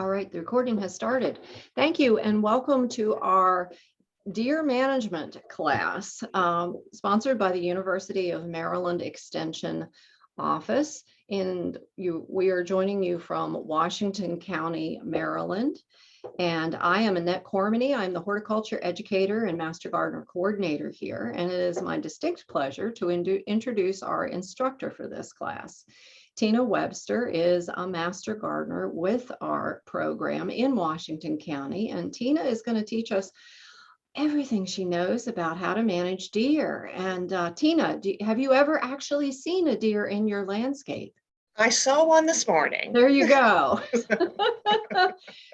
All right, the recording has started. Thank you and welcome to our Deer Management class, sponsored by the University of Maryland Extension Office. And we are joining you from Washington County, Maryland. And I am Annette Cormany. I'm the horticulture educator and master gardener coordinator here. And it is my distinct pleasure to introduce our instructor for this class. Tina Webster is a master gardener with our program in Washington County, and Tina is going to teach us everything she knows about how to manage deer. And Tina, have you ever actually seen a deer in your landscape? I saw one this morning. There you go.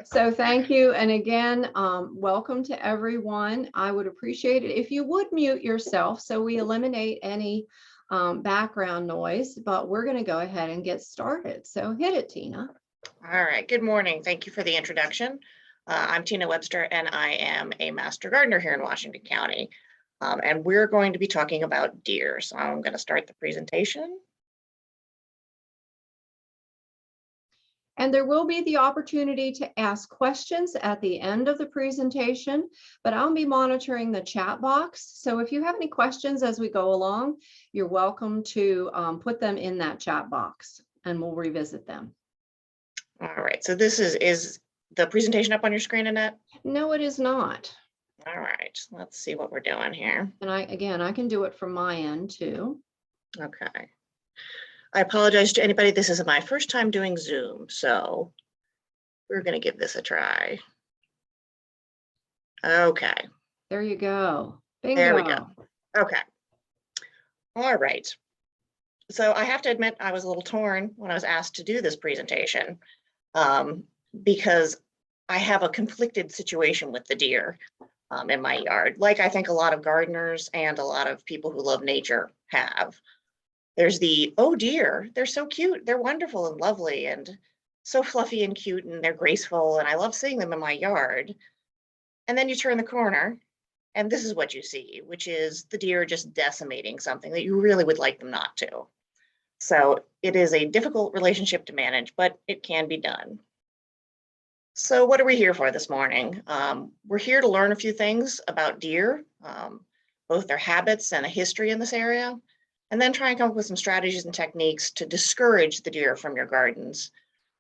So thank you. And again, welcome to everyone. I would appreciate it if you would mute yourself so we eliminate any background noise, but we're going to go ahead and get started. So hit it, Tina. All right. Good morning. Thank you for the introduction. I'm Tina Webster, and I am a master gardener here in Washington County. And we're going to be talking about deer. So I'm going to start the presentation. And there will be the opportunity to ask questions at the end of the presentation, but I'll be monitoring the chat box. So if you have any questions as we go along, you're welcome to put them in that chat box and we'll revisit them. All right, so this is the presentation up on your screen, Annette? No, it is not. All right, let's see what we're doing here. And I can do it from my end too. Okay. I apologize to anybody. This is my first time doing Zoom, so we're going to give this a try. Okay. There you go. Bingo. There we go. Okay. All right. So I have to admit I was a little torn when I was asked to do this presentation because I have a conflicted situation with the deer in my yard, like I think a lot of gardeners and a lot of people who love nature have. There's the, oh dear, they're so cute. They're wonderful and lovely and so fluffy and cute and they're graceful and I love seeing them in my yard. And then you turn the corner and this is what you see, which is the deer just decimating something that you really would like them not to. So it is a difficult relationship to manage, but it can be done. So what are we here for this morning? We're here to learn a few things about deer, both their habits and a history in this area. And then try and come up with some strategies and techniques to discourage the deer from your gardens.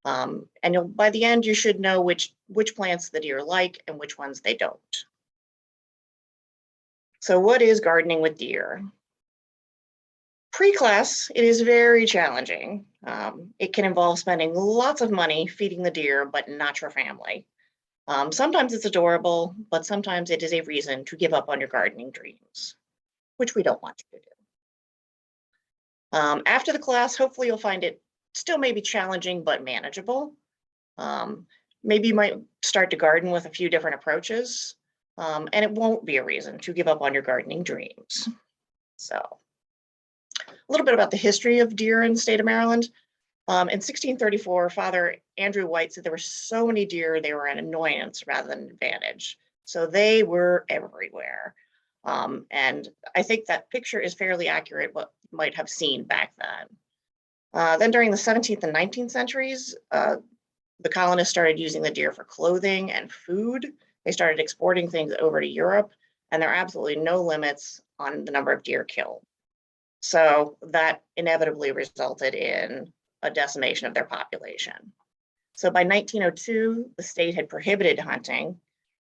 And by the end, you should know which plants the deer like and which ones they don't. So what is gardening with deer? Pre-class, it is very challenging. It can involve spending lots of money feeding the deer, but not your family. Sometimes it's adorable, but sometimes it is a reason to give up on your gardening dreams, which we don't want you to do. After the class, hopefully you'll find it still maybe challenging, but manageable. Maybe you might start to garden with a few different approaches, and it won't be a reason to give up on your gardening dreams. So a little bit about the history of deer in the state of Maryland. In 1634, Father Andrew White said there were so many deer, they were an annoyance rather than an advantage. So they were everywhere. And I think that picture is fairly accurate what you might have seen back then. Then during the 17th and 19th centuries, the colonists started using the deer for clothing and food. They started exporting things over to Europe, and there are absolutely no limits on the number of deer killed. So that inevitably resulted in a decimation of their population. So by 1902, the state had prohibited hunting.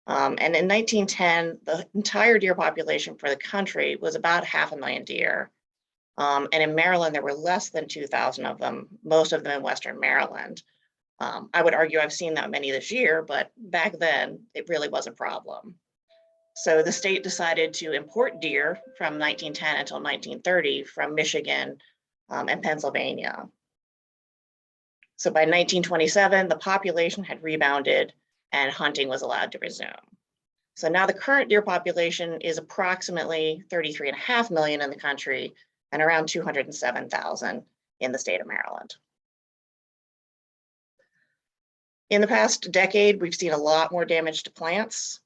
And in 1910, the entire deer population for the country was about 500,000 deer. And in Maryland, there were less than 2,000 of them, most of them in Western Maryland. I would argue I've seen that many this year, but back then it really was a problem. So the state decided to import deer from 1910 until 1930 from Michigan and Pennsylvania. So by 1927, the population had rebounded and hunting was allowed to resume. So now the current deer population is approximately 33.5 million in the country and around 207,000 in the state of Maryland. In the past decade, we've seen a lot more damage to plants.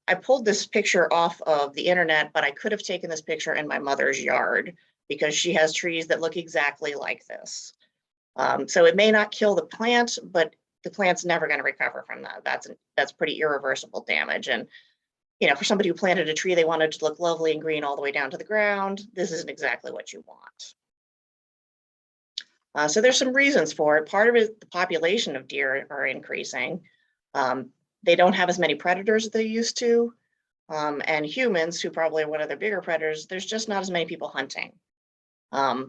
I pulled this picture off of the internet, but I could have taken this picture in my mother's yard because she has trees that look exactly like this. So it may not kill the plant, but the plant's never going to recover from that. That's pretty irreversible damage. And for somebody who planted a tree, they wanted to look lovely and green all the way down to the ground. This isn't exactly what you want. So there's some reasons for it. Part of it, the population of deer are increasing. They don't have as many predators as they used to. And humans, who probably are one of their bigger predators, there's just not as many people hunting.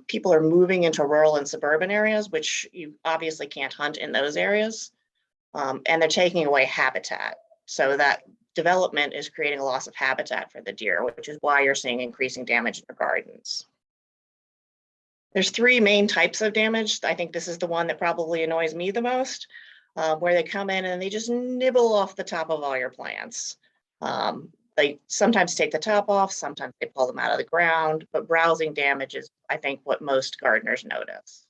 People are moving into rural and suburban areas, which you obviously can't hunt in those areas. And they're taking away habitat. So that development is creating a loss of habitat for the deer, which is why you're seeing increasing damage in your gardens. There's three main types of damage. I think this is the one that probably annoys me the most, where they come in and they just nibble off the top of all your plants. They sometimes take the top off, sometimes they pull them out of the ground, but browsing damage is, I think, what most gardeners notice.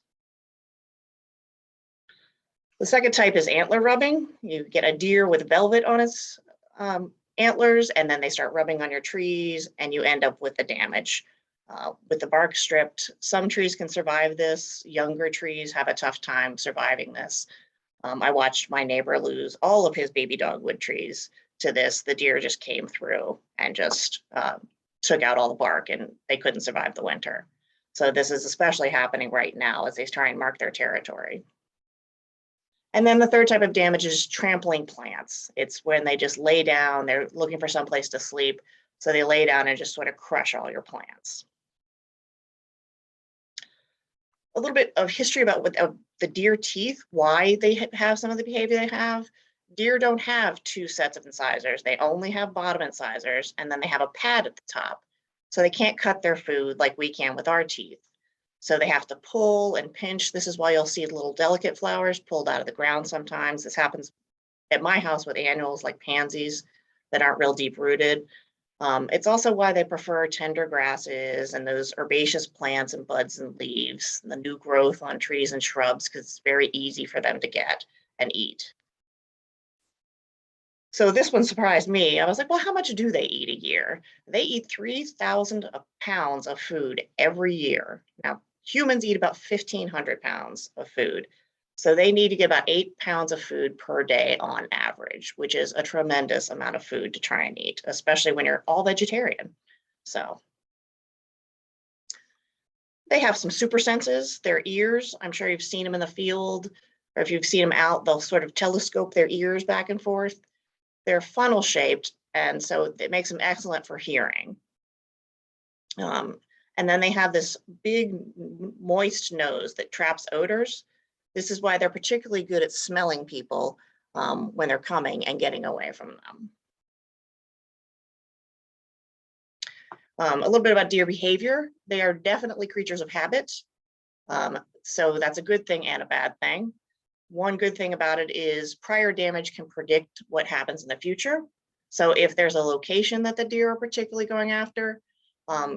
The second type is antler rubbing. You get a deer with velvet on its antlers, and then they start rubbing on your trees, and you end up with the damage. With the bark stripped, some trees can survive this. Younger trees have a tough time surviving this. I watched my neighbor lose all of his baby dogwood trees to this. The deer just came through and just took out all the bark, and they couldn't survive the winter. So this is especially happening right now as they try and mark their territory. And then the third type of damage is trampling plants. It's when they just lay down, they're looking for someplace to sleep. So they lay down and just sort of crush all your plants. A little bit of history about the deer teeth, why they have some of the behavior they have. Deer don't have two sets of incisors. They only have bottom incisors, and then they have a pad at the top. So they can't cut their food like we can with our teeth. So they have to pull and pinch. This is why you'll see little delicate flowers pulled out of the ground sometimes. This happens at my house with annuals like pansies that aren't real deep rooted. It's also why they prefer tender grasses and those herbaceous plants and buds and leaves, and the new growth on trees and shrubs, because it's very easy for them to get and eat. So this one surprised me. I was like, well, how much do they eat a year? They eat 3,000 pounds of food every year. Now, humans eat about 1,500 pounds of food. So they need to get about 8 pounds of food per day on average, which is a tremendous amount of food to try and eat, especially when you're all vegetarian. So they have some super senses. Their ears, I'm sure you've seen them in the field, or if you've seen them out, they'll sort of telescope their ears back and forth. They're funnel shaped, and so it makes them excellent for hearing. And then they have this big moist nose that traps odors. This is why they're particularly good at smelling people when they're coming and getting away from them. A little bit about deer behavior. They are definitely creatures of habit. So that's a good thing and a bad thing. One good thing about it is prior damage can predict what happens in the future. So if there's a location that the deer are particularly going after,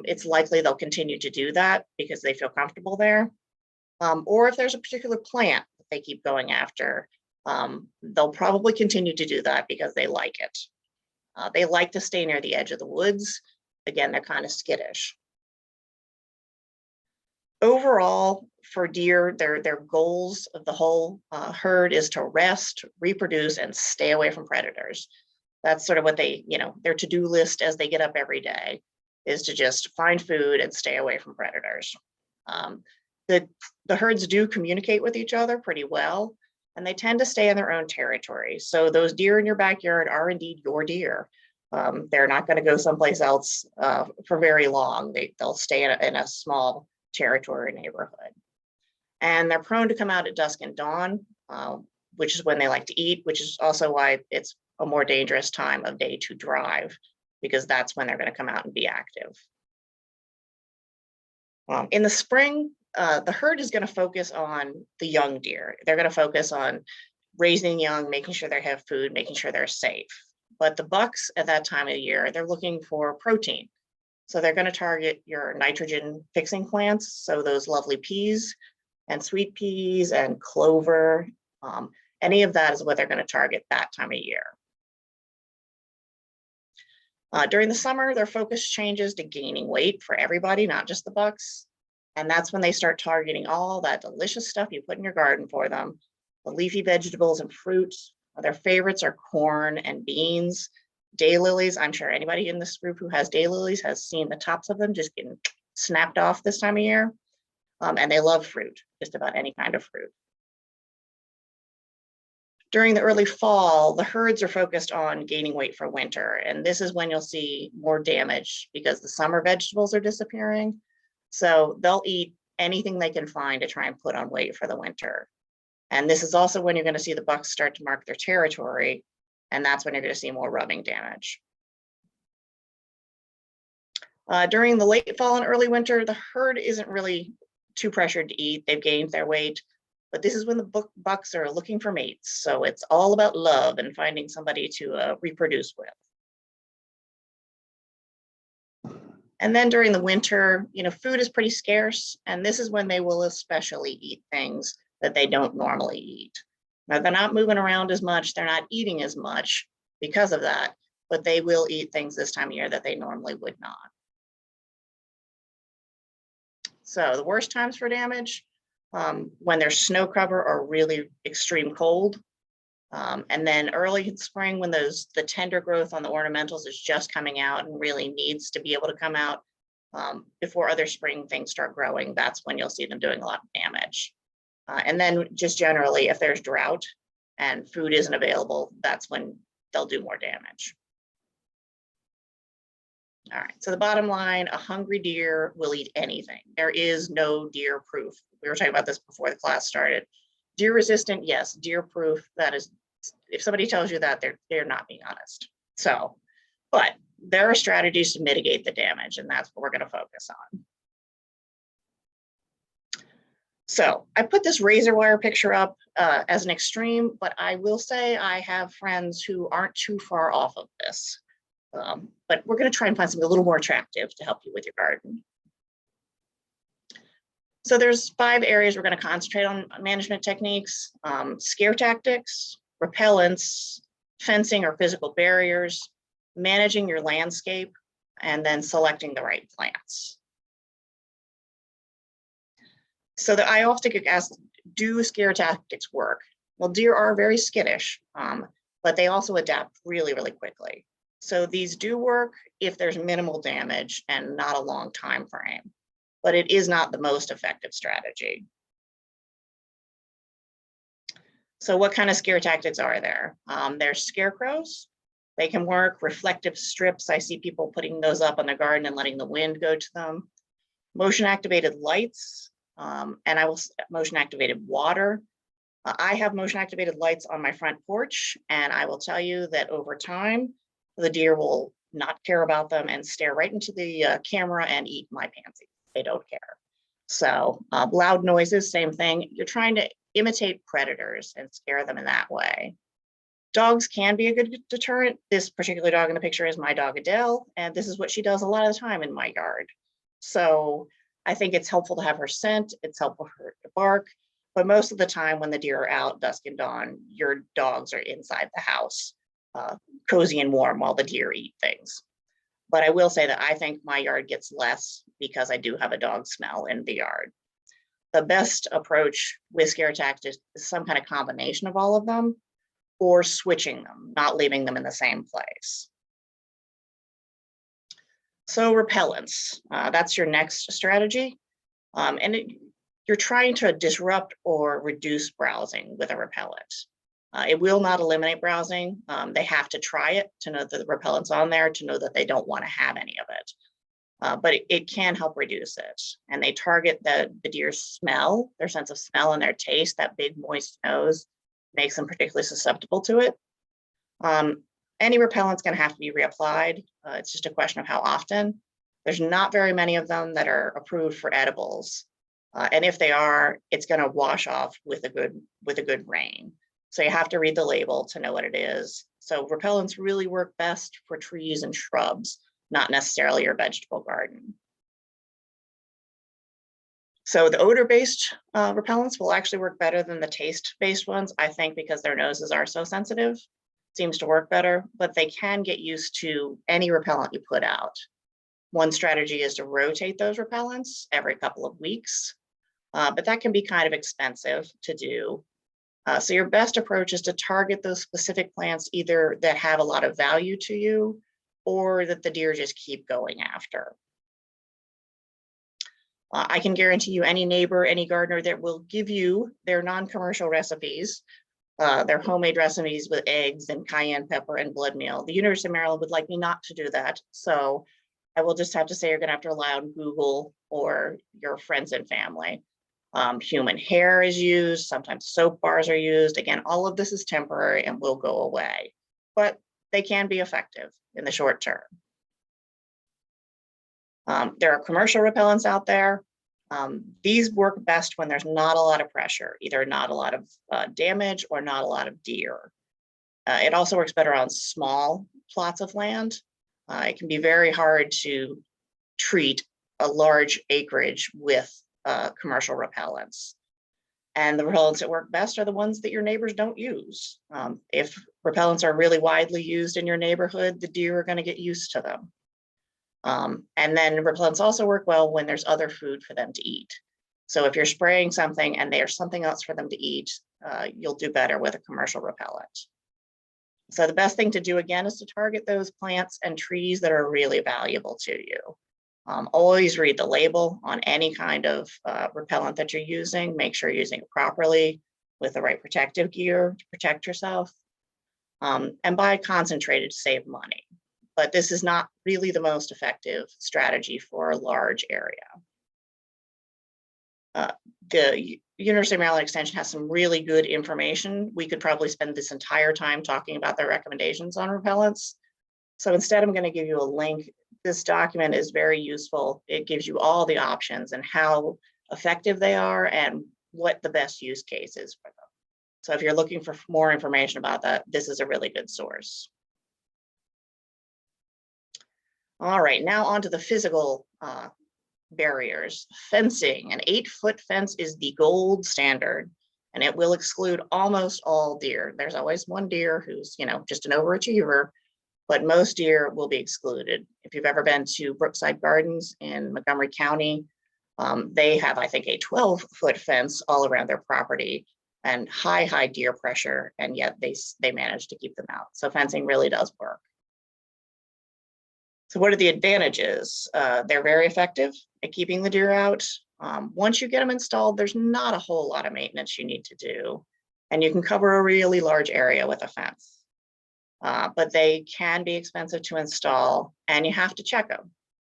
it's likely they'll continue to do that because they feel comfortable there. Or if there's a particular plant that they keep going after, they'll probably continue to do that because they like it. They like to stay near the edge of the woods. Again, they're kind of skittish. Overall, for deer, their goals of the whole herd is to rest, reproduce, and stay away from predators. That's sort of what they, their to-do list as they get up every day is to just find food and stay away from predators. The herds do communicate with each other pretty well, and they tend to stay in their own territory. So those deer in your backyard are indeed your deer. They're not going to go someplace else for very long. They'll stay in a small territory neighborhood. And they're prone to come out at dusk and dawn, which is when they like to eat, which is also why it's a more dangerous time of day to drive, because that's when they're going to come out and be active. In the spring, the herd is going to focus on the young deer. They're going to focus on raising young, making sure they have food, making sure they're safe. But the bucks at that time of the year, they're looking for protein. So they're going to target your nitrogen fixing plants. So those lovely peas and sweet peas and clover, any of that is what they're going to target that time of year. During the summer, their focus changes to gaining weight for everybody, not just the bucks. And that's when they start targeting all that delicious stuff you put in your garden for them. The leafy vegetables and fruits, their favorites are corn and beans. Daylilies, I'm sure anybody in this group who has daylilies has seen the tops of them just getting snapped off this time of year. And they love fruit, just about any kind of fruit. During the early fall, the herds are focused on gaining weight for winter, and this is when you'll see more damage because the summer vegetables are disappearing. So they'll eat anything they can find to try and put on weight for the winter. And this is also when you're going to see the bucks start to mark their territory, and that's when you're going to see more rubbing damage. During the late fall and early winter, the herd isn't really too pressured to eat. They've gained their weight, but this is when the bucks are looking for mates. So it's all about love and finding somebody to reproduce with. And then during the winter, food is pretty scarce, and this is when they will especially eat things that they don't normally eat. Now, they're not moving around as much, they're not eating as much because of that, but they will eat things this time of year that they normally would not. So the worst times for damage, when there's snow cover or really extreme cold. And then early in spring, when the tender growth on the ornamentals is just coming out and really needs to be able to come out before other spring things start growing, that's when you'll see them doing a lot of damage. And then just generally, if there's drought and food isn't available, that's when they'll do more damage. All right, so the bottom line, a hungry deer will eat anything. There is no deer proof. We were talking about this before the class started. Deer resistant, yes. Deer proof, that is, if somebody tells you that, they're not being honest. So, but there are strategies to mitigate the damage, and that's what we're going to focus on. So I put this razor wire picture up as an extreme, but I will say I have friends who aren't too far off of this. But we're going to try and find something a little more attractive to help you with your garden. So there's 5 areas we're going to concentrate on management techniques: scare tactics, repellents, fencing or physical barriers, managing your landscape, and then selecting the right plants. So that I often get asked, do scare tactics work? Well, deer are very skittish, but they also adapt really, really quickly. So these do work if there's minimal damage and not a long time frame, but it is not the most effective strategy. So what kind of scare tactics are there? There's scarecrows. They can work. Reflective strips. I see people putting those up on their garden and letting the wind go to them. Motion activated lights, and I will motion activated water. I have motion activated lights on my front porch, and I will tell you that over time, the deer will not care about them and stare right into the camera and eat my pansies. They don't care. So loud noises, same thing. You're trying to imitate predators and scare them in that way. Dogs can be a good deterrent. This particular dog in the picture is my dog Adele, and this is what she does a lot of the time in my yard. So I think it's helpful to have her scent. It's helpful for her to bark. But most of the time when the deer are out dusk and dawn, your dogs are inside the house, cozy and warm while the deer eat things. But I will say that I think my yard gets less because I do have a dog smell in the yard. The best approach with scare tactics is some kind of combination of all of them, or switching them, not leaving them in the same place. So repellents, that's your next strategy. You're trying to disrupt or reduce browsing with a repellent. It will not eliminate browsing. They have to try it to know that the repellent's on there, to know that they don't want to have any of it. But it can help reduce it. And they target the deer's smell, their sense of smell and their taste. That big moist nose makes them particularly susceptible to it. Any repellent's going to have to be reapplied. It's just a question of how often. There's not very many of them that are approved for edibles. And if they are, it's going to wash off with a good rain. So you have to read the label to know what it is. So repellents really work best for trees and shrubs, not necessarily your vegetable garden. So the odor-based repellents will actually work better than the taste-based ones, I think, because their noses are so sensitive. Seems to work better, but they can get used to any repellent you put out. One strategy is to rotate those repellents every couple of weeks, but that can be kind of expensive to do. So your best approach is to target those specific plants either that have a lot of value to you or that the deer just keep going after. I can guarantee you any neighbor, any gardener that will give you their non-commercial recipes, their homemade recipes with eggs and cayenne pepper and blood meal. The University of Maryland would like me not to do that. So I will just have to say you're gonna have to rely on Google or your friends and family. Human hair is used, sometimes soap bars are used. Again, all of this is temporary and will go away, but they can be effective in the short term. There are commercial repellents out there. These work best when there's not a lot of pressure, either not a lot of damage or not a lot of deer. It also works better on small plots of land. It can be very hard to treat a large acreage with commercial repellents. And the repellents that work best are the ones that your neighbors don't use. If repellents are really widely used in your neighborhood, the deer are going to get used to them. And then repellents also work well when there's other food for them to eat. So if you're spraying something and there's something else for them to eat, you'll do better with a commercial repellent. So the best thing to do again is to target those plants and trees that are really valuable to you. Always read the label on any kind of repellent that you're using. Make sure you're using it properly with the right protective gear to protect yourself. And buy concentrated to save money. But this is not really the most effective strategy for a large area. The University of Maryland Extension has some really good information. We could probably spend this entire time talking about their recommendations on repellents. So instead, I'm going to give you a link. This document is very useful. It gives you all the options and how effective they are and what the best use case is for them. So if you're looking for more information about that, this is a really good source. All right, now on to the physical barriers. Fencing. An 8-foot fence is the gold standard, and it will exclude almost all deer. There's always one deer who's, just an overachiever, but most deer will be excluded. If you've ever been to Brookside Gardens in Montgomery County, they have, I think, a 12-foot fence all around their property and high deer pressure, and yet they manage to keep them out. So fencing really does work. So what are the advantages? They're very effective at keeping the deer out. Once you get them installed, there's not a whole lot of maintenance you need to do, and you can cover a really large area with a fence. But they can be expensive to install, and you have to check them,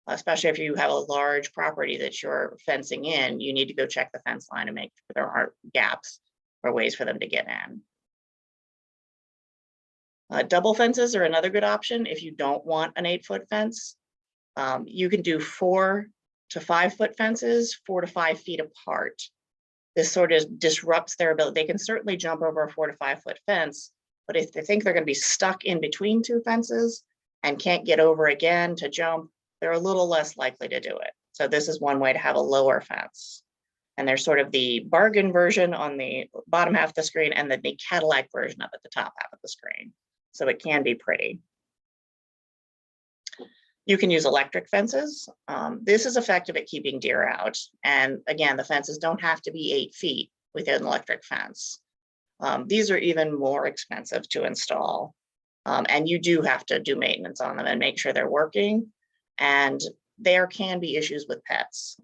especially if you have a large property that you're fencing in. You need to go check the fence line and make sure there aren't gaps or ways for them to get in. Double fences are another good option if you don't want an 8-foot fence. You can do 4 to 5 foot fences, 4 to 5 feet apart. This sort of disrupts their ability. They can certainly jump over a 4 to 5 foot fence, but if they think they're going to be stuck in between 2 fences and can't get over again to jump, they're a little less likely to do it. So this is one way to have a lower fence. And there's sort of the bargain version on the bottom half of the screen and then the Cadillac version of it, the top half of the screen. So it can be pretty. You can use electric fences. This is effective at keeping deer out. And again, the fences don't have to be 8 feet with an electric fence. These are even more expensive to install. And you do have to do maintenance on them and make sure they're working. And there can be issues with pets.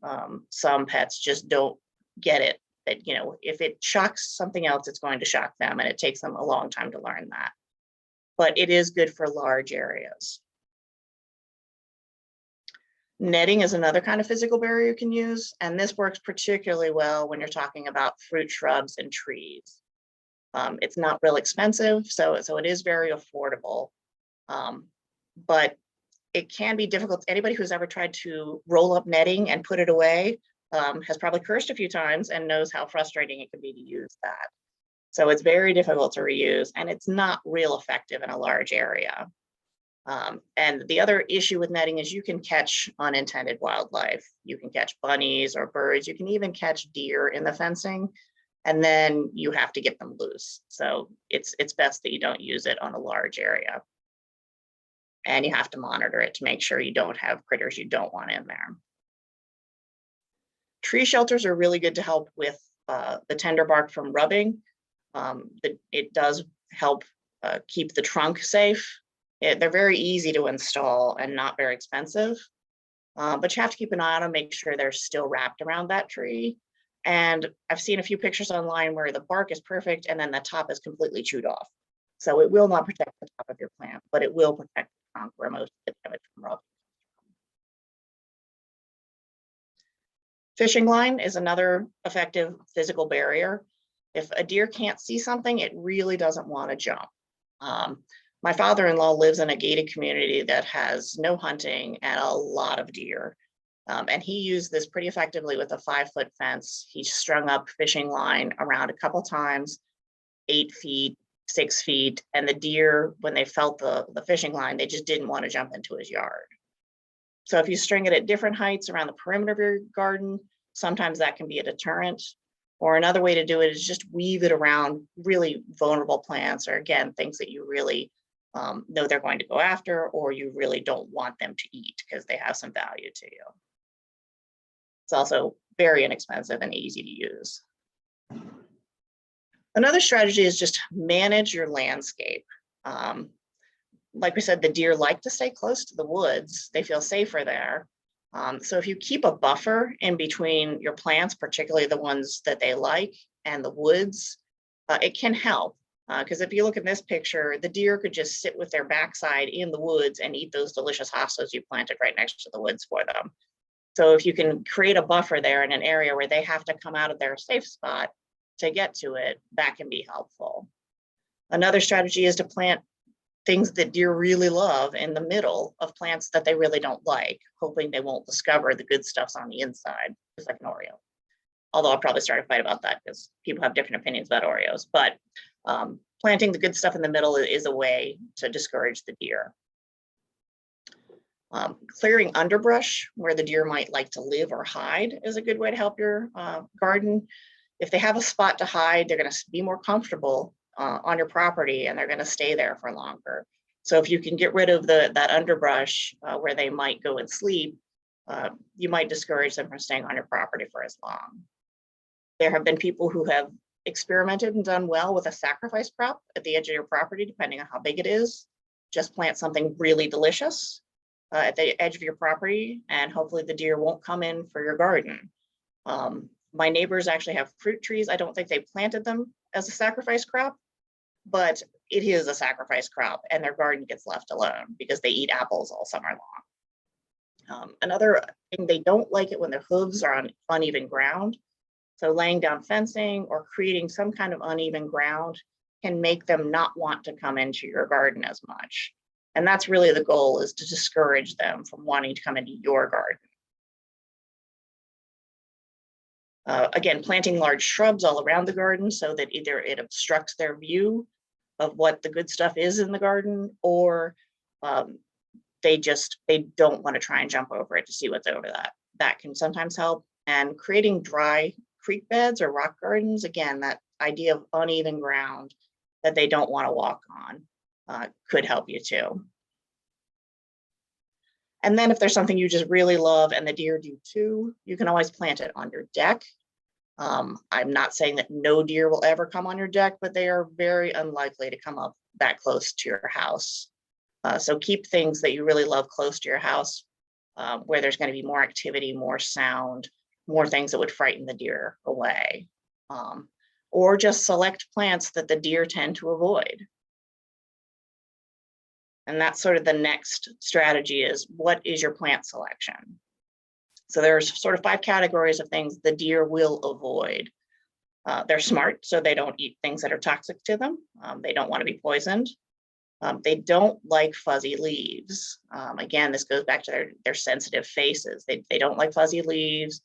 Some pets just don't get it. That, if it shocks something else, it's going to shock them. And it takes them a long time to learn that. But it is good for large areas. Netting is another kind of physical barrier you can use, and this works particularly well when you're talking about fruit shrubs and trees. It's not real expensive, so it is very affordable, but it can be difficult. Anybody who's ever tried to roll up netting and put it away has probably cursed a few times and knows how frustrating it can be to use that. So it's very difficult to reuse, and it's not real effective in a large area. And the other issue with netting is you can catch unintended wildlife. You can catch bunnies or birds. You can even catch deer in the fencing, and then you have to get them loose. So it's best that you don't use it on a large area. And you have to monitor it to make sure you don't have critters you don't want in there. Tree shelters are really good to help with the tender bark from rubbing. It does help keep the trunk safe. They're very easy to install and not very expensive. But you have to keep an eye on them, make sure they're still wrapped around that tree. And I've seen a few pictures online where the bark is perfect and then the top is completely chewed off. So it will not protect the top of your plant, but it will protect the trunk where most of the damage from rot. Fishing line is another effective physical barrier. If a deer can't see something, it really doesn't want to jump. My father-in-law lives in a gated community that has no hunting and a lot of deer. And he used this pretty effectively with a 5-foot fence. He strung up fishing line around a couple times, 8 feet, 6 feet, and the deer, when they felt the fishing line, they just didn't want to jump into his yard. So if you string it at different heights around the perimeter of your garden, sometimes that can be a deterrent. Or another way to do it is just weave it around really vulnerable plants, or again, things that you really know they're going to go after, or you really don't want them to eat because they have some value to you. It's also very inexpensive and easy to use. Another strategy is just manage your landscape. Like we said, the deer like to stay close to the woods. They feel safer there. So if you keep a buffer in between your plants, particularly the ones that they like, and the woods, it can help. Because if you look at this picture, the deer could just sit with their backside in the woods and eat those delicious hostas you planted right next to the woods for them. So if you can create a buffer there in an area where they have to come out of their safe spot to get to it, that can be helpful. Another strategy is to plant things that deer really love in the middle of plants that they really don't like, hoping they won't discover the good stuff's on the inside, just like an Oreo. Although I'll probably start a fight about that because people have different opinions about Oreos, but planting the good stuff in the middle is a way to discourage the deer. Clearing underbrush where the deer might like to live or hide is a good way to help your garden. If they have a spot to hide, they're going to be more comfortable on your property, and they're going to stay there for longer. So if you can get rid of that underbrush where they might go and sleep, you might discourage them from staying on your property for as long. There have been people who have experimented and done well with a sacrifice crop at the edge of your property, depending on how big it is. Just plant something really delicious at the edge of your property, and hopefully the deer won't come in for your garden. My neighbors actually have fruit trees. I don't think they planted them as a sacrifice crop, but it is a sacrifice crop, and their garden gets left alone because they eat apples all summer long. Another thing, they don't like it when their hooves are on uneven ground. So laying down fencing or creating some kind of uneven ground can make them not want to come into your garden as much. And that's really the goal, is to discourage them from wanting to come into your garden. Again, planting large shrubs all around the garden so that either it obstructs their view of what the good stuff is in the garden, or they don't want to try and jump over it to see what's over that. That can sometimes help. And creating dry creek beds or rock gardens, again, that idea of uneven ground that they don't want to walk on could help you too. And then if there's something you just really love and the deer do too, you can always plant it on your deck. I'm not saying that no deer will ever come on your deck, but they are very unlikely to come up that close to your house. So keep things that you really love close to your house, where there's going to be more activity, more sound, more things that would frighten the deer away. Or just select plants that the deer tend to avoid. And that's sort of the next strategy, is what is your plant selection? So there's sort of 5 categories of things the deer will avoid. They're smart, so they don't eat things that are toxic to them. They don't want to be poisoned. They don't like fuzzy leaves. Again, this goes back to their sensitive faces. They don't like fuzzy leaves.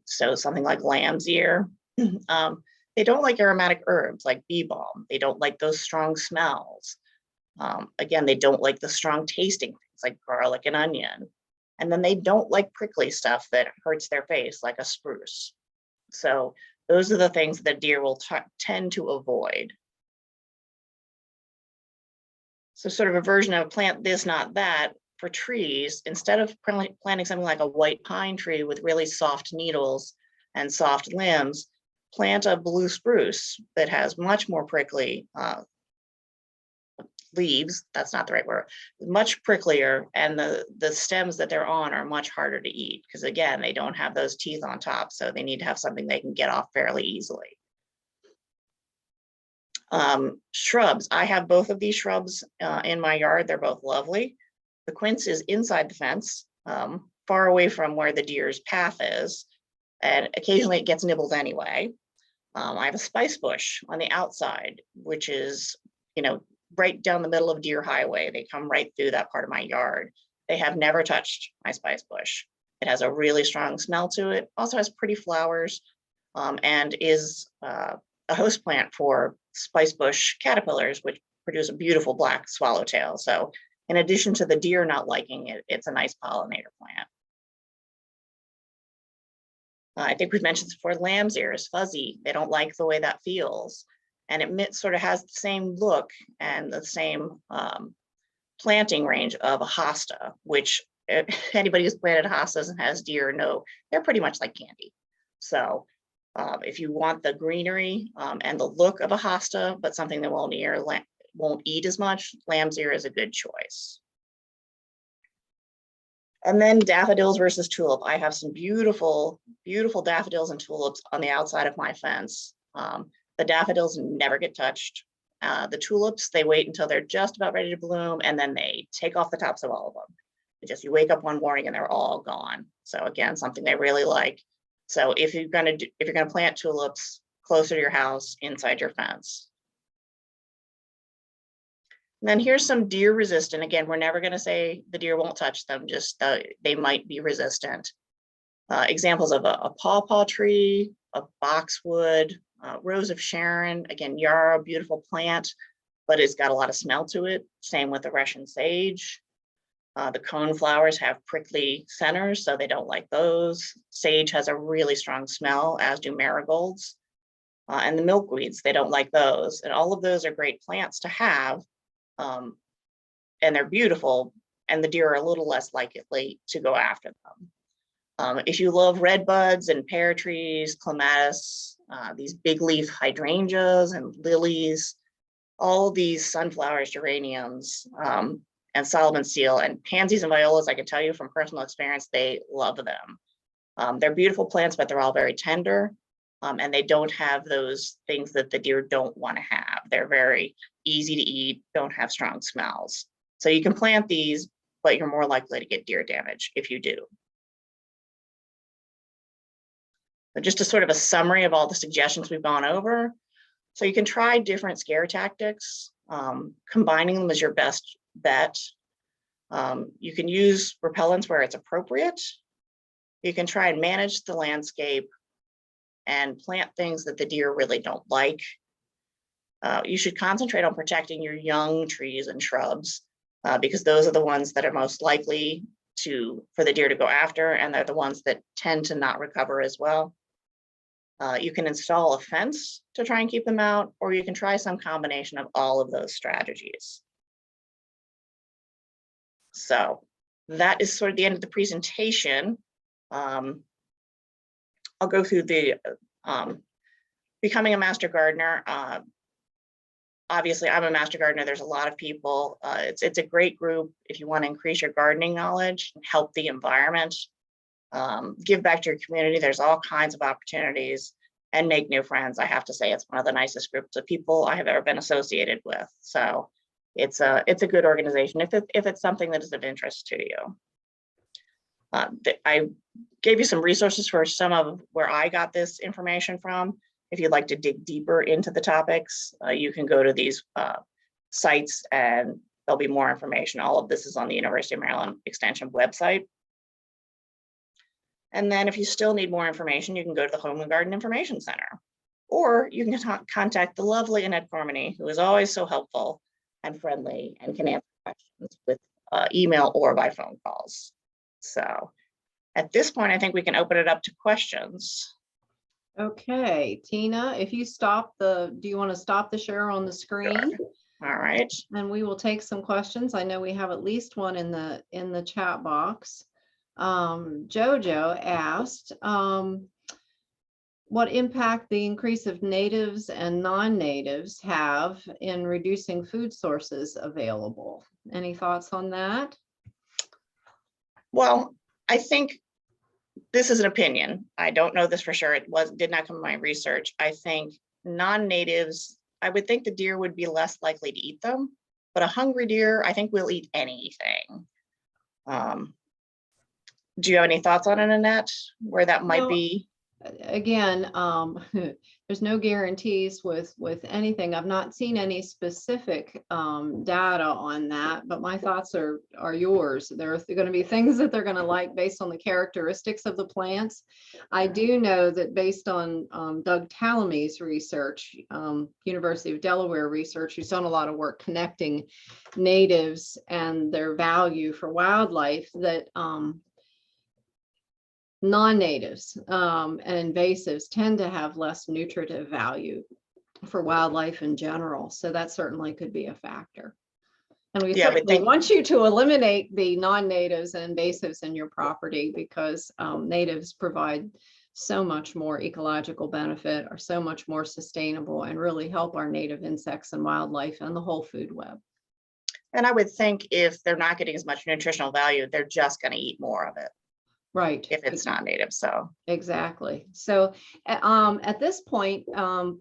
So something like lamb's ear. They don't like aromatic herbs like bee balm. They don't like those strong smells. Again, they don't like the strong tasting things like garlic and onion. And then they don't like prickly stuff that hurts their face like a spruce. So those are the things that deer will tend to avoid. So sort of a version of plant this, not that, for trees, instead of planting something like a white pine tree with really soft needles and soft limbs, plant a blue spruce that has much more prickly leaves, that's not the right word, much pricklier, and the stems that they're on are much harder to eat because, again, they don't have those teeth on top, so they need to have something they can get off fairly easily. Shrubs, I have both of these shrubs in my yard. They're both lovely. The quince is inside the fence, far away from where the deer's path is, and occasionally it gets nibbled anyway. I have a spice bush on the outside, which is, right down the middle of Deer Highway. They come right through that part of my yard. They have never touched my spice bush. It has a really strong smell to it, also has pretty flowers, and is a host plant for spice bush caterpillars, which produce a beautiful black swallowtail. So in addition to the deer not liking it, it's a nice pollinator plant. I think we've mentioned before, lamb's ear is fuzzy. They don't like the way that feels. And it sort of has the same look and the same planting range of a hosta, which anybody who's planted hostas and has deer know they're pretty much like candy. So if you want the greenery and the look of a hosta, but something that won't eat as much, lamb's ear is a good choice. And then daffodils versus tulip. I have some beautiful, beautiful daffodils and tulips on the outside of my fence. The daffodils never get touched. The tulips, they wait until they're just about ready to bloom, and then they take off the tops of all of them. You wake up one morning and they're all gone. So again, something they really like. So if you're gonna plant tulips closer to your house, inside your fence. And then here's some deer resistant. Again, we're never gonna say the deer won't touch them, just they might be resistant. Examples of a pawpaw tree, a boxwood, Rose of Sharon, again, yarrow, beautiful plant, but it's got a lot of smell to it. Same with the Russian sage. The cone flowers have prickly centers, so they don't like those. Sage has a really strong smell, as do marigolds. And the milkweeds, they don't like those. And all of those are great plants to have, and they're beautiful, and the deer are a little less likely to go after them. If you love red buds and pear trees, clematis, these big leaf hydrangeas and lilies, all these sunflowers, geraniums, and Solomon seal and pansies and violas, I can tell you from personal experience, they love them. They're beautiful plants, but they're all very tender, and they don't have those things that the deer don't want to have. They're very easy to eat, don't have strong smells. So you can plant these, but you're more likely to get deer damage if you do. But just a sort of a summary of all the suggestions we've gone over. So you can try different scare tactics. Combining them is your best bet. You can use repellents where it's appropriate. You can try and manage the landscape and plant things that the deer really don't like. You should concentrate on protecting your young trees and shrubs because those are the ones that are most likely for the deer to go after, and they're the ones that tend to not recover as well. You can install a fence to try and keep them out, or you can try some combination of all of those strategies. So that is sort of the end of the presentation. I'll go through the becoming a master gardener. Obviously, I'm a master gardener. There's a lot of people. It's a great group if you want to increase your gardening knowledge, help the environment, give back to your community. There's all kinds of opportunities, and make new friends. I have to say, it's one of the nicest groups of people I have ever been associated with. So it's a good organization if it's something that is of interest to you. I gave you some resources for some of where I got this information from. If you'd like to dig deeper into the topics, you can go to these sites and there'll be more information. All of this is on the University of Maryland Extension website. And then if you still need more information, you can go to the Home and Garden Information Center, or you can contact the lovely Annette Cormany, who is always so helpful and friendly and can answer questions with email or by phone calls. So at this point, I think we can open it up to questions. Okay, Tina, if you do you want to stop the share on the screen? Sure. All right. And we will take some questions. I know we have at least one in the chat box. Jojo asked, what impact the increase of natives and non-natives have in reducing food sources available. Any thoughts on that? Well, I think this is an opinion. I don't know this for sure. Did not come from my research. I think non-natives, I would think the deer would be less likely to eat them, but a hungry deer, I think will eat anything. Do you have any thoughts on it, Annette, where that might Well, be? again, there's no guarantees with anything. I've not seen any specific data on that, but my thoughts are yours. There are going to be things that they're going to like based on the characteristics of the plants. I do know that based on Doug Tallamy's research, University of Delaware research, who's done a lot of work connecting natives and their value for wildlife, that non-natives and invasives tend to have less nutritive value for wildlife in general. So that certainly could be a factor. And we Yeah, certainly want you to eliminate the non-natives and invasives in your property, because natives provide so much more ecological benefit, are so much more sustainable, and really help our native insects and wildlife and the whole food web. And I would think if they're not getting as much nutritional value, they're just going to eat more of it. Right. If it's not native, so. Exactly. So at this point,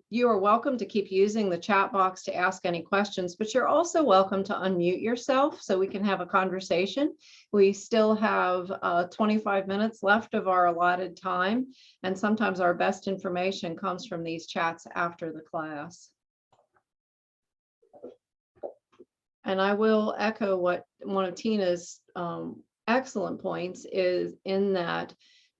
you are welcome to keep using the chat box to ask any questions, but you're also welcome to unmute yourself so we can have a conversation. We still have 25 minutes left of our allotted time, and sometimes our best information comes from these chats after the class. And I will echo what one of Tina's excellent points is, in that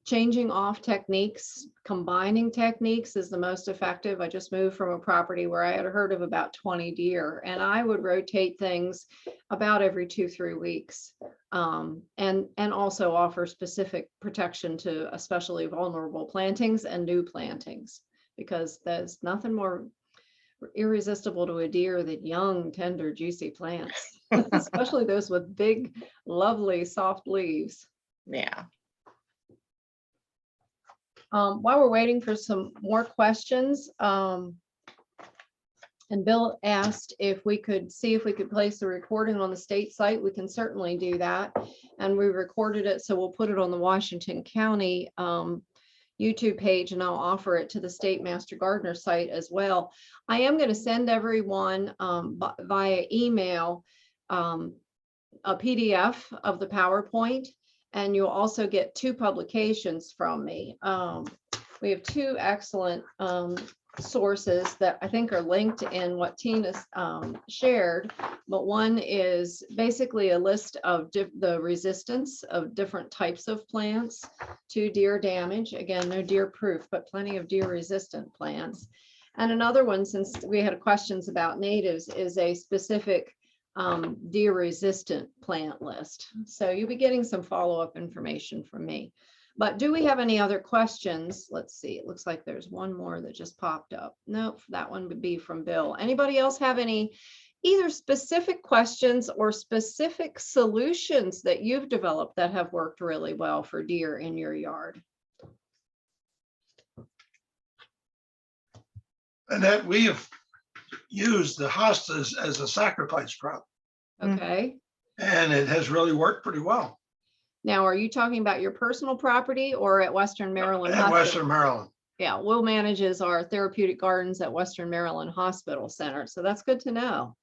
changing off techniques, combining techniques is the most effective. I just moved from a property where I had heard of about 20 deer, and I would rotate things about every 2-3 weeks, and also offer specific protection to especially vulnerable plantings and new plantings, because there's nothing more irresistible to a deer than young, tender, juicy plants, especially those with big, lovely, soft leaves. Yeah. While we're waiting for some more questions, and Bill asked if we could see if we could place the recording on the state site. We can certainly do that. And we recorded it, so we'll put it on the Washington County YouTube page, and I'll offer it to the State Master Gardener site as well. I am going to send everyone via email a PDF of the PowerPoint, and you'll also get 2 publications from me. We have 2 excellent sources that I think are linked in what Tina shared, but one is basically a list of the resistance of different types of plants to deer damage. Again, no deer proof, but plenty of deer resistant plants. And another one, since we had questions about natives, is a specific deer resistant plant list. So you'll be getting some follow-up information from me. But do we have any other questions? Let's see. It looks like there's one more that just popped up. Nope, that one would be from Bill. Anybody else have any either specific questions or specific solutions that you've developed that have worked really well for deer in your yard? Annette, we have used the hostas as a sacrifice crop. Okay. And it has really worked pretty well. Now, are you talking about your personal property or at Western Maryland? At Western Maryland. Yeah, Will manages our therapeutic gardens at Western Maryland Hospital Center. So that's good to know.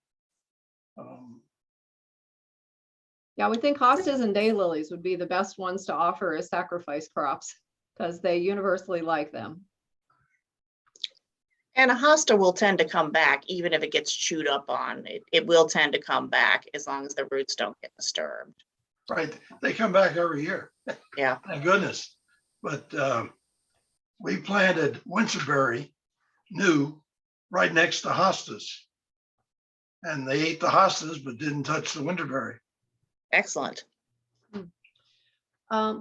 Yeah, we think hostas and daylilies would be the best ones to offer as sacrifice crops because they universally like them. And a hosta will tend to come back even if it gets chewed up on. It will tend to come back as long as the roots don't get disturbed. Right, they come back every year. Yeah. Thank goodness. But we planted winterberry new right next to hostas. And they ate the hostas, but didn't touch the winterberry. Excellent.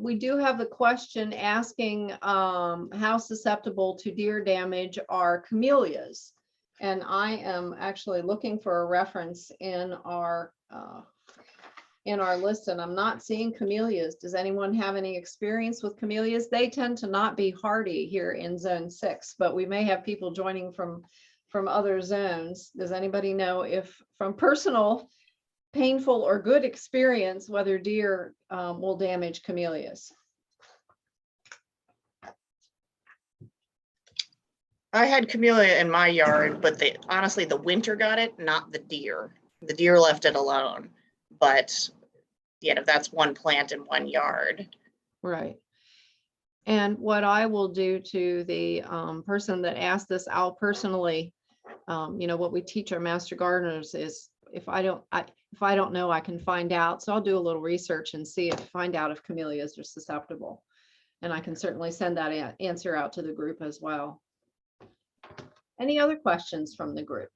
We do have the question asking how susceptible to deer damage are camellias. And I am actually looking for a reference in our in our list, and I'm not seeing camellias. Does anyone have any experience with camellias? They tend to not be hardy here in zone 6, but we may have people joining from other zones. Does anybody know if from personal painful or good experience whether deer will damage camellias? I had camellia in my yard, but honestly, the winter got it, not the deer. The deer left it alone. But that's one plant in one yard. Right. And what I will do to the person that asked this, I'll personally, what we teach our master gardeners is if I don't know, I can find out. So I'll do a little research and find out if camellias are susceptible. And I can certainly send that answer out to the group as well. Any other questions from the group?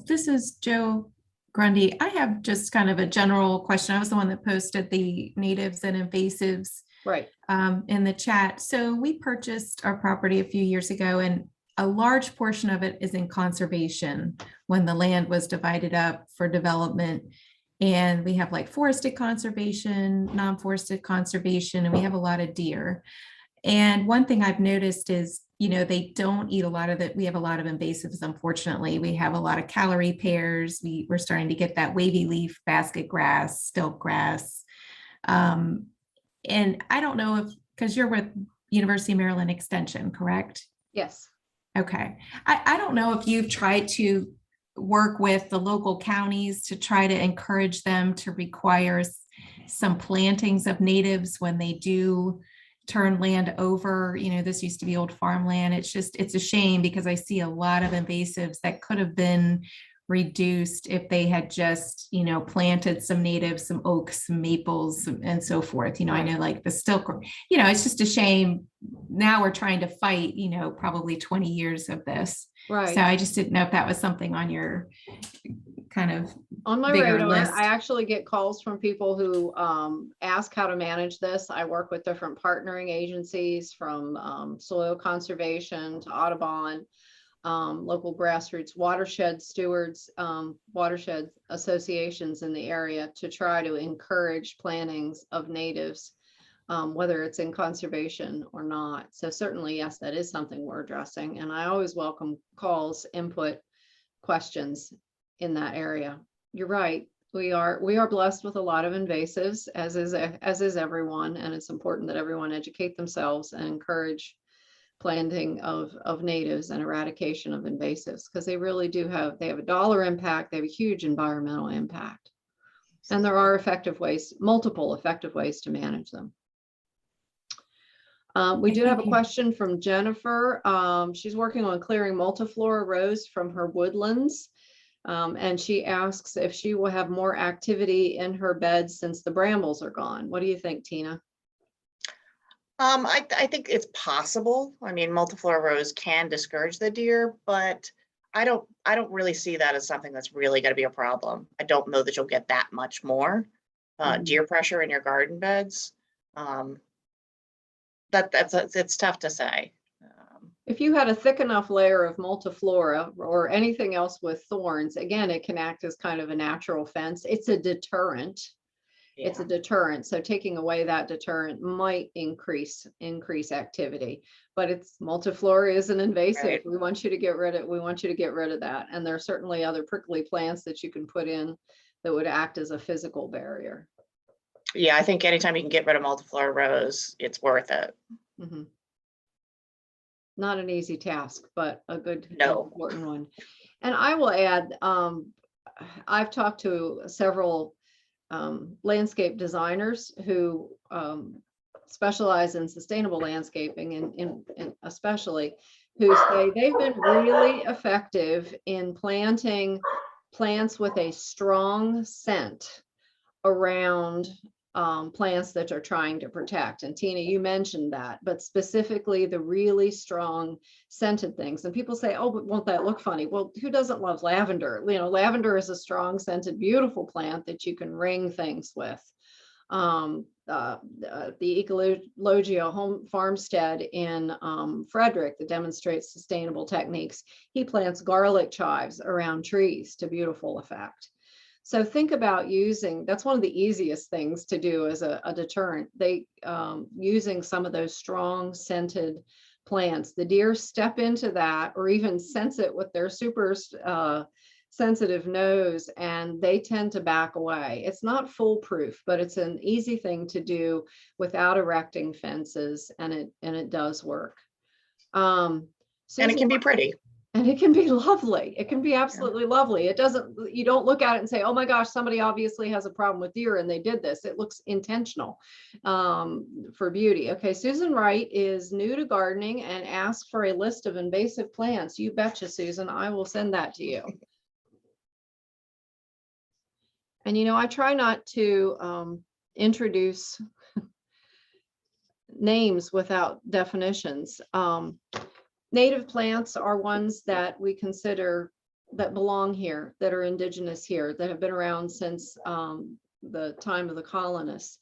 This is Joe Grundy. I have just kind of a general question. I was the one that posted the natives and invasives Right. In the chat. So we purchased our property a few years ago, and a large portion of it is in conservation when the land was divided up for development. And we have like forested conservation, non-forested conservation, and we have a lot of deer. And one thing I've noticed is, they don't eat a lot of it. We have a lot of invasives, unfortunately. We have a lot of calorie pears. We're starting to get that wavy leaf basket grass, stilk grass. And I don't know because you're with University of Maryland Extension, correct? Yes. Okay. I don't know if you've tried to work with the local counties to try to encourage them to require some plantings of natives when they do turn land over. This used to be old farmland. It's a shame because I see a lot of invasives that could have been reduced if they had just, planted some natives, some oaks, some maples, and so forth. I know like the stilk, it's just a shame. Now we're trying to fight, probably 20 years of this. Right. So I just didn't know if that was something on your kind of on my bigger radar. list. I actually get calls from people who ask how to manage this. I work with different partnering agencies from soil conservation to Audubon, local grassroots watershed stewards, watershed associations in the area to try to encourage plantings of natives, whether it's in conservation or not. So certainly, yes, that is something we're addressing. And I always welcome calls, input, questions in that area. You're right. We are blessed with a lot of invasives, as is everyone. And it's important that everyone educate themselves and encourage planting of natives and eradication of invasives, because they really do they have a dollar impact. They have a huge environmental impact. And there are multiple effective ways to manage them. We do have a question from Jennifer. She's working on clearing multiflora rose from her woodlands. And she asks if she will have more activity in her beds since the brambles are gone. What do you think, Tina? I think it's possible. I mean, multiflora rose can discourage the deer, but I don't really see that as something that's really going to be a problem. I don't know that you'll get that much more deer pressure in your garden beds. It's tough to say. If you had a thick enough layer of multiflora or anything else with thorns, again, it can act as kind of a natural fence. It's a deterrent. Yeah. It's a deterrent. So taking away that deterrent might increase activity, but it's multiflora is an invasive. Right. We want you to get rid of that. And there are certainly other prickly plants that you can put in that would act as a physical barrier. Yeah, I think anytime you can get rid of multiflora rose, it's worth it. Mm-hmm. Not an easy task, but a good, important one. And I will add, I've talked to several landscape designers who specialize in sustainable landscaping and especially who say they've been really effective in planting plants with a strong scent around plants that are trying to protect. And Tina, you mentioned that, but specifically the really strong scented things. And people say, oh, but won't that look funny? Well, who doesn't love lavender? Lavender is a strong scented, beautiful plant that you can ring things with. The Ecologia Home Farmstead in Frederick that demonstrates sustainable techniques. He plants garlic chives around trees to beautiful effect. So think about using, that's one of the easiest things to do as a deterrent. Using some of those strong scented plants. The deer step into that or even sense it with their super sensitive nose, and they tend to back away. It's not foolproof, but it's an easy thing to do without erecting fences, and it does work. And it Susan, can be pretty. and it can be lovely. It can be absolutely lovely. You don't look at it and say, oh my gosh, somebody obviously has a problem with deer and they did this. It looks intentional for beauty. Okay, Susan Wright is new to gardening and asked for a list of invasive plants. You betcha, Susan, I will send that to you. And I try not to introduce names without definitions. Native plants are ones that we consider that belong here, that are indigenous here, that have been around since the time of the colonists.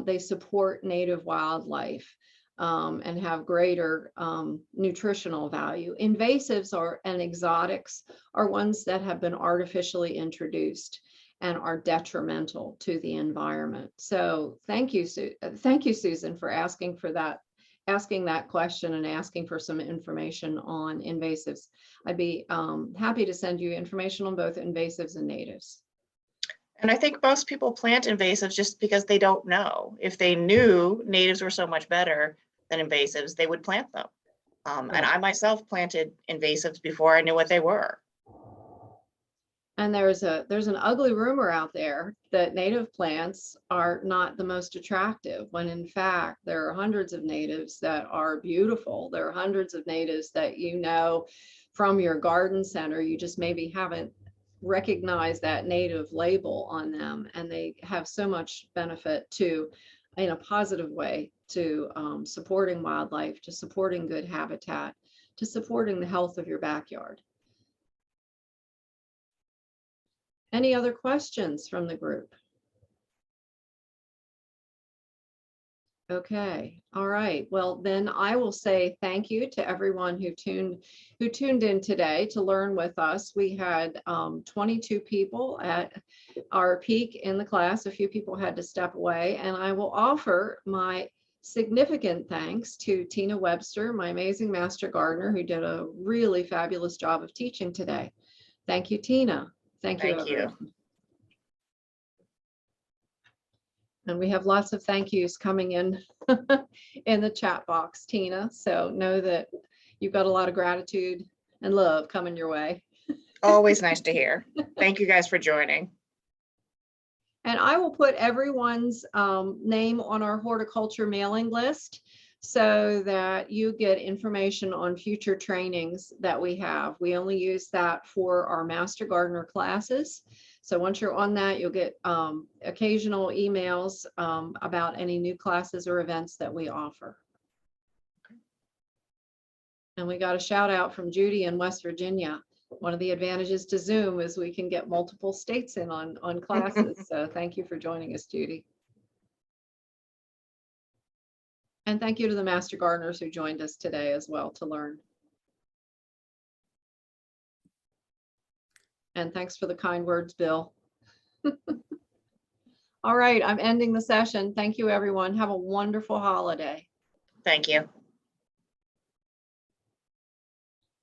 They support native wildlife and have greater nutritional value. Invasives and exotics are ones that have been artificially introduced and are detrimental to the environment. So thank you, Susan, for asking that question and asking for some information on invasives. I'd be happy to send you information on both invasives and natives. And I think most people plant invasives just because they don't know. If they knew natives were so much better than invasives, they would plant them. And I myself planted invasives before I knew what they were. And there's an ugly rumor out there that native plants are not the most attractive, when in fact there are hundreds of natives that are beautiful. There are hundreds of natives that from your garden center, you just maybe haven't recognized that native label on them, and they have so much benefit in a positive way to supporting wildlife, to supporting good habitat, to supporting the health of your backyard. Any other questions from the group? Okay, all right. Well, then I will say thank you to everyone who tuned in today to learn with us. We had 22 people at our peak in the class. A few people had to step away, and I will offer my significant thanks to Tina Webster, my amazing master gardener, who did a really fabulous job of teaching today. Thank you, Tina. Thank you. Thank you. And we have lots of thank yous coming in in the chat box, Tina. So know that you've got a lot of gratitude and love coming your way. Always nice to hear. Thank you guys for joining. And I will put everyone's name on our horticulture mailing list so that you get information on future trainings that we have. We only use that for our Master Gardener classes. So once you're on that, you'll get occasional emails about any new classes or events that we offer. And we got a shout out from Judy in West Virginia. One of the advantages to Zoom is we can get multiple states in on classes. So thank you for joining us, Judy. And thank you to the Master Gardeners who joined us today as well to learn. And thanks for the kind words, Bill. All right, I'm ending the session. Thank you, everyone. Have a wonderful holiday. Thank you.